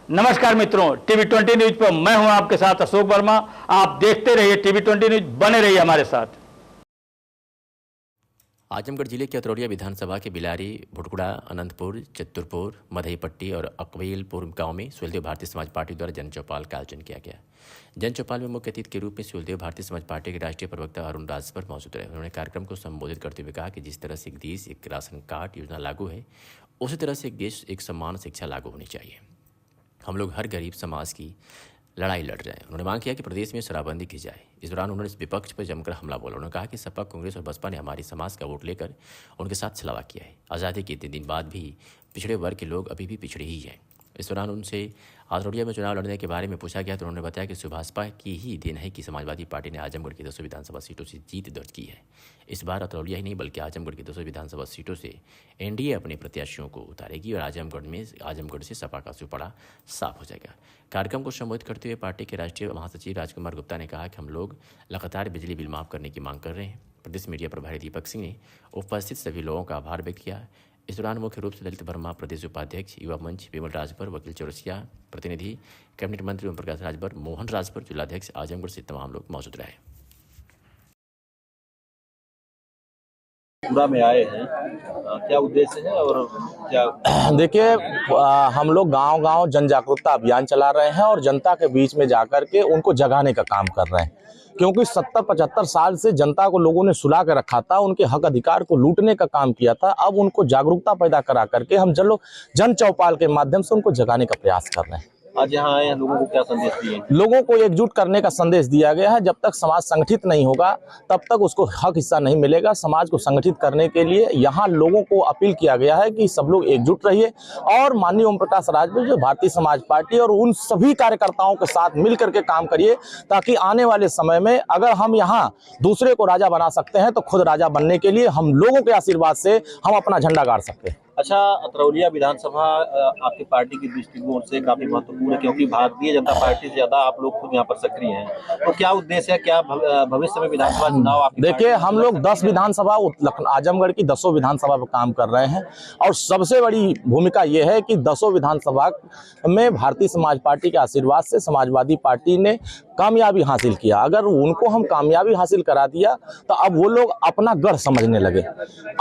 नमस्कार मित्रों, TV 20 news पर मैं हूं आपके साथ अशोक वर्मा। आप देखते रहिए टीवी 20 न्यूज, बने रहिए हमारे साथ। आजमगढ़ जिले के अतरौलिया विधानसभा के बिलारी, भुटकुड़ा, अनंतपुर, चित्तुरपुर, मधईपट्टी और अकबीलपुर गांव में सुहेलदेव भारतीय समाज पार्टी द्वारा जन चौपाल का आयोजन किया गया। जन चौपाल में मुख्य अतिथि के रूप में सुहेलदेव भारतीय समाज पार्टी के राष्ट्रीय प्रवक्ता अरुण राजभर मौजूद रहे। उन्होंने कार्यक्रम को संबोधित करते हुए कहा कि जिस तरह से एक देश एक राशन कार्ड योजना लागू है, उसी तरह से एक देश एक समान शिक्षा लागू होनी चाहिए। हम लोग हर गरीब समाज की लड़ाई लड़ रहे हैं। उन्होंने मांग किया कि प्रदेश में शराबबंदी की जाए। इस दौरान उन्होंने विपक्ष पर जमकर हमला बोला। उन्होंने कहा कि सपा, कांग्रेस और बसपा ने हमारी समाज का वोट लेकर उनके साथ छलावा किया है। आज़ादी के इतने दिन बाद भी पिछड़े वर्ग के लोग अभी भी पिछड़े ही हैं। इस दौरान उनसे अतरौलिया में चुनाव लड़ने के बारे में पूछा गया तो उन्होंने बताया कि सुभाषपा की ही देन है कि समाजवादी पार्टी ने आजमगढ़ की 200 विधानसभा सीटों से जीत दर्ज की है। इस बार अतरौलिया ही नहीं बल्कि आजमगढ़ की 200 विधानसभा सीटों से एनडीए अपने प्रत्याशियों को उतारेगी और आजमगढ़ से सपा का सुपड़ा साफ हो जाएगा। कार्यक्रम को संबोधित करते हुए पार्टी के राष्ट्रीय महासचिव राजकुमार गुप्ता ने कहा कि हम लोग लगातार बिजली बिल माफ करने की मांग कर रहे हैं। प्रदेश मीडिया प्रभारी दीपक सिंह ने उपस्थित सभी लोगों का आभार व्यक्त किया। इस दौरान मुख्य रूप से ललित वर्मा, प्रदेश उपाध्यक्ष, युवा मंच विमल राजभर, वकील चौरसिया, प्रतिनिधि कैबिनेट मंत्री ओम प्रकाश राजभर, मोहन राजभर, जिलाध्यक्ष आजमगढ़ से तमाम लोग मौजूद रहे। पूरा में आए हैं, क्या उद्देश्य है और क्या? देखिए, हम लोग गांव-गांव जन जागरूकता अभियान चला रहे हैं और जनता के बीच में जाकर के उनको जगाने का काम कर रहे हैं, क्योंकि 70-75 साल से जनता को लोगों ने सुला कर रखा था, उनके हक अधिकार को लूटने का काम किया था। अब उनको जागरूकता पैदा करा करके हम जन चौपाल के माध्यम से उनको जगाने का प्रयास कर रहे हैं। आज यहाँ आए हैं, लोगों को क्या संदेश दिए? लोगों को एकजुट करने का संदेश दिया गया है। जब तक समाज संगठित नहीं होगा तब तक उसको हक हिस्सा नहीं मिलेगा। समाज को संगठित करने के लिए यहाँ लोगों को अपील किया गया है कि सब लोग एकजुट रहिए और माननीय ओम प्रकाश राजभर जो भारतीय समाज पार्टी और उन सभी कार्यकर्ताओं के साथ मिल करके काम करिए, ताकि आने वाले समय में अगर हम यहाँ दूसरे को राजा बना सकते हैं तो खुद राजा बनने के लिए हम लोगों के आशीर्वाद से हम अपना झंडा गाड़ सकते हैं। अच्छा, अतरौलिया विधानसभा आपकी पार्टी की दृष्टिकोण से काफी महत्वपूर्ण है, क्योंकि भारतीय जनता पार्टी से ज्यादा आप लोग खुद यहाँ पर सक्रिय हैं। तो क्या उद्देश्य है, क्या भविष्य में विधानसभा चुनाव आपकी? देखिए, हम लोग 10 विधानसभा आजमगढ़ की 10 विधानसभा पर काम कर रहे हैं और सबसे बड़ी भूमिका ये है कि 10 विधानसभा में भारतीय समाज पार्टी के आशीर्वाद से समाजवादी पार्टी ने कामयाबी हासिल किया। अगर उनको हम कामयाबी हासिल करा दिया तो अब वो लोग अपना गढ़ समझने लगे।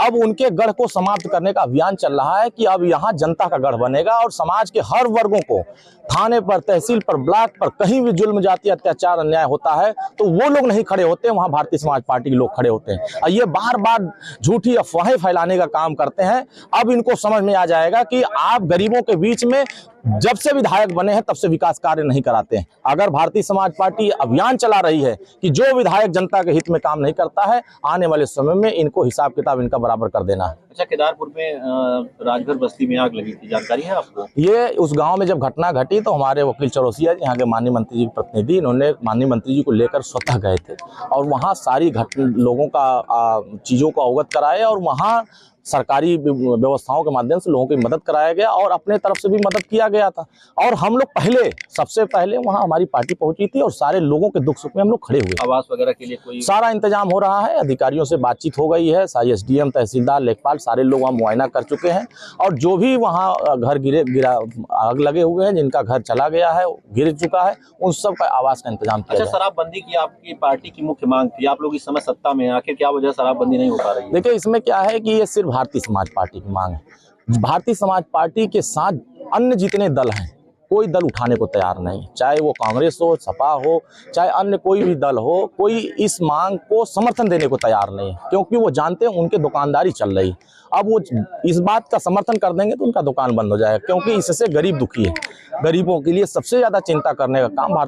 अब उनके गढ़ को समाप्त करने का अभियान चल रहा है कि अब यहाँ जनता का गढ़ बनेगा और समाज के हर वर्गों को थाने पर, तहसील पर, ब्लॉक पर कहीं भी जुल्म, जाति, अत्याचार, अन्याय होता है तो वो लोग नहीं खड़े होते, वहाँ भारतीय समाज पार्टी के लोग खड़े होते हैं। और ये बार बार झूठी अफवाहें फैलाने का काम करते हैं। अब इनको समझ में आ जाएगा कि आप गरीबों के बीच में जब से विधायक बने हैं तब से विकास कार्य नहीं कराते हैं। अगर भारतीय समाज पार्टी अभियान चला रही है कि जो विधायक जनता के हित में काम नहीं करता है, आने वाले समय में इनको हिसाब किताब इनका बराबर कर देना है। अच्छा, केदारपुर में राजभर बस्ती में आग लगी थी, जानकारी है आपको? ये उस गांव में जब घटना घटी तो हमारे वकील चौरसिया यहाँ के माननीय मंत्री जी के प्रतिनिधि, इन्होंने माननीय मंत्री जी को लेकर स्वतः गए थे और वहाँ सारी लोगों का चीज़ों को अवगत कराए और वहाँ सरकारी व्यवस्थाओं के माध्यम से लोगों की मदद कराया गया और अपने तरफ से भी मदद किया गया था। और हम लोग सबसे पहले वहाँ हमारी पार्टी पहुंची थी और सारे लोगों के दुख सुख में हम लोग खड़े हुए। आवास वगैरह के लिए कोई सारा इंतजाम हो रहा है, अधिकारियों से बातचीत हो गई है, सारे एसडीएम, तहसीलदार, लेखपाल सारे लोग वहाँ मुआयना कर चुके हैं और जो भी वहाँ घर आग लगे हुए हैं, जिनका घर चला गया है, गिर चुका है, उन सब का आवास का इंतजाम किया। अच्छा, शराबबंदी की आपकी पार्टी की मुख्य मांग थी, आप लोग इस समय सत्ता में हैं, आखिर क्या वजह शराबबंदी नहीं हो पा रही है? देखिए, इसमें क्या है कि ये सिर्फ भारतीय समाज पार्टी की मांग है। भारतीय समाज पार्टी के साथ अन्य जितने दल हैं, कोई दल उठाने को तैयार नहीं, चाहे वो कांग्रेस हो, सपा हो, चाहे अन्य कोई भी दल हो, कोई इस मांग को समर्थन देने को तैयार नहीं, क्योंकि वो जानते हैं उनके दुकानदारी चल रही। अब वो इस बात का समर्थन कर देंगे तो उनका दुकान बंद हो जाएगा, क्योंकि इससे गरीब दुखी है। गरीबों के लिए सबसे ज्यादा चिंता करने का काम भारतीय